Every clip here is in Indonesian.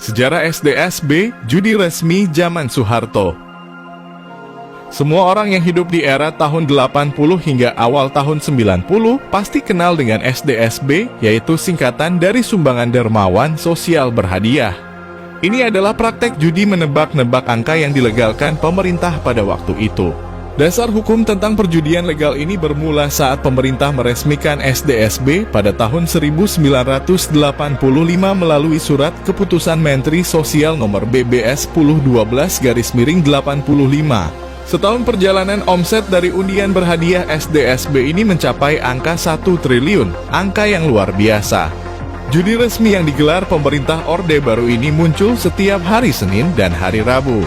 Sejarah SDSB, judi resmi zaman Soeharto. Semua orang yang hidup di era tahun 80 hingga awal tahun 90 pasti kenal dengan SDSB, yaitu singkatan dari Sumbangan Dermawan Sosial Berhadiah. Ini adalah praktek judi menebak-nebak angka yang dilegalkan pemerintah pada waktu itu. Dasar hukum tentang perjudian legal ini bermula saat pemerintah meresmikan SDSB pada tahun 1985 melalui Surat Keputusan Menteri Sosial Nomor BBS 1012-85. Setahun perjalanan omset dari undian berhadiah SDSB ini mencapai angka 1 triliun, angka yang luar biasa. Judi resmi yang digelar pemerintah Orde Baru ini muncul setiap hari Senin dan hari Rabu.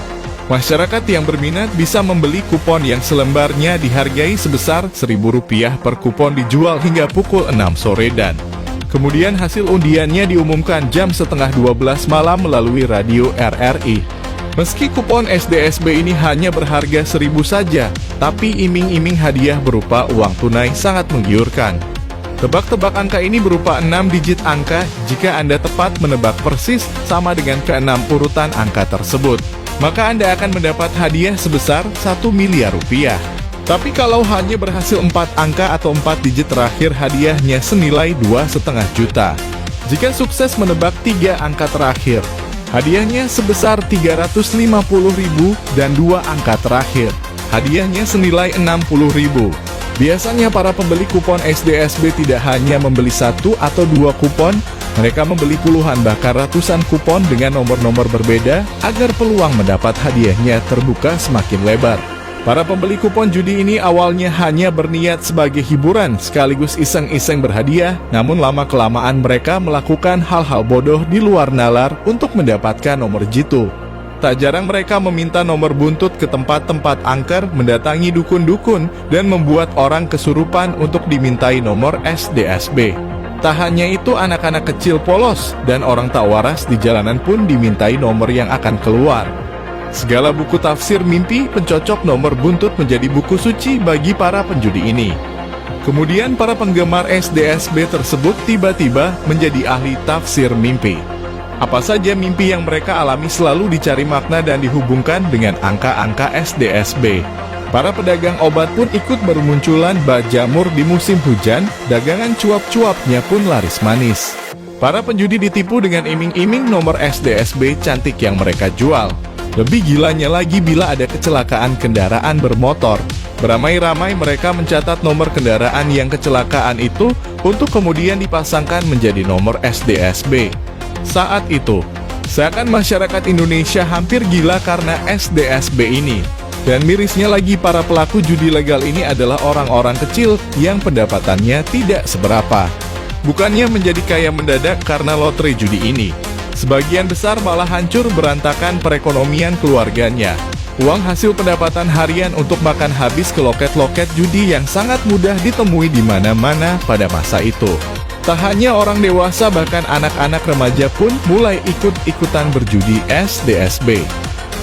Masyarakat yang berminat bisa membeli kupon yang selembarnya dihargai sebesar Rp1.000 per kupon dijual hingga pukul 6 sore dan kemudian hasil undiannya diumumkan jam setengah 12 malam melalui radio RRI. Meski kupon SDSB ini hanya berharga Rp1.000 saja, tapi iming-iming hadiah berupa uang tunai sangat menggiurkan. Tebak-tebak angka ini berupa 6 digit angka. Jika Anda tepat menebak persis sama dengan ke-6 urutan angka tersebut, maka Anda akan mendapat hadiah sebesar Rp1 miliar. Tapi kalau hanya berhasil 4 angka atau 4 digit terakhir, hadiahnya senilai Rp2,5 juta. Jika sukses menebak 3 angka terakhir, hadiahnya sebesar Rp350.000 dan 2 angka terakhir, hadiahnya senilai Rp60.000. Biasanya para pembeli kupon SDSB tidak hanya membeli 1 atau 2 kupon, mereka membeli puluhan bahkan ratusan kupon dengan nomor-nomor berbeda agar peluang mendapat hadiahnya terbuka semakin lebar. Para pembeli kupon judi ini awalnya hanya berniat sebagai hiburan sekaligus iseng-iseng berhadiah, namun lama-kelamaan mereka melakukan hal-hal bodoh di luar nalar untuk mendapatkan nomor jitu. Tak jarang mereka meminta nomor buntut ke tempat-tempat angker, mendatangi dukun-dukun, dan membuat orang kesurupan untuk dimintai nomor SDSB. Tak hanya itu, anak-anak kecil polos dan orang tak waras di jalanan pun dimintai nomor yang akan keluar. Segala buku tafsir mimpi pencocok nomor buntut menjadi buku suci bagi para penjudi ini. Kemudian para penggemar SDSB tersebut tiba-tiba menjadi ahli tafsir mimpi. Apa saja mimpi yang mereka alami selalu dicari makna dan dihubungkan dengan angka-angka SDSB. Para pedagang obat pun ikut bermunculan bak jamur di musim hujan, dagangan cuap-cuapnya pun laris manis. Para penjudi ditipu dengan iming-iming nomor SDSB cantik yang mereka jual. Lebih gilanya lagi bila ada kecelakaan kendaraan bermotor. Beramai-ramai mereka mencatat nomor kendaraan yang kecelakaan itu untuk kemudian dipasangkan menjadi nomor SDSB. Saat itu, seakan masyarakat Indonesia hampir gila karena SDSB ini. Dan mirisnya lagi, para pelaku judi legal ini adalah orang-orang kecil yang pendapatannya tidak seberapa. Bukannya menjadi kaya mendadak karena lotre judi ini, sebagian besar malah hancur berantakan perekonomian keluarganya. Uang hasil pendapatan harian untuk makan habis ke loket-loket judi yang sangat mudah ditemui di mana-mana pada masa itu. Tak hanya orang dewasa, bahkan anak-anak remaja pun mulai ikut-ikutan berjudi SDSB.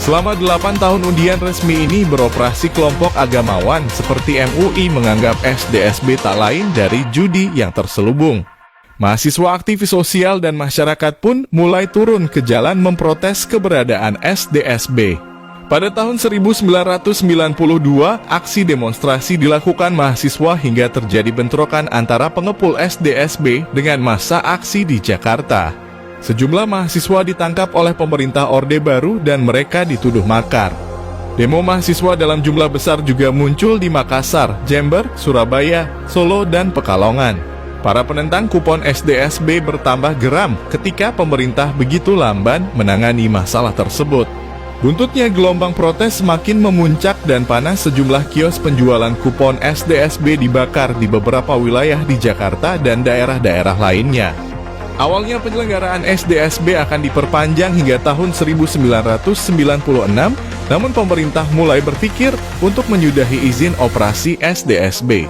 Selama 8 tahun undian resmi ini beroperasi, kelompok agamawan seperti MUI menganggap SDSB tak lain dari judi yang terselubung. Mahasiswa, aktivis sosial, dan masyarakat pun mulai turun ke jalan memprotes keberadaan SDSB. Pada tahun 1992, aksi demonstrasi dilakukan mahasiswa hingga terjadi bentrokan antara pengepul SDSB dengan massa aksi di Jakarta. Sejumlah mahasiswa ditangkap oleh pemerintah Orde Baru dan mereka dituduh makar. Demo mahasiswa dalam jumlah besar juga muncul di Makassar, Jember, Surabaya, Solo, dan Pekalongan. Para penentang kupon SDSB bertambah geram ketika pemerintah begitu lamban menangani masalah tersebut. Buntutnya gelombang protes semakin memuncak dan panas. Sejumlah kios penjualan kupon SDSB dibakar di beberapa wilayah di Jakarta dan daerah-daerah lainnya. Awalnya penyelenggaraan SDSB akan diperpanjang hingga tahun 1996, namun pemerintah mulai berpikir untuk menyudahi izin operasi SDSB.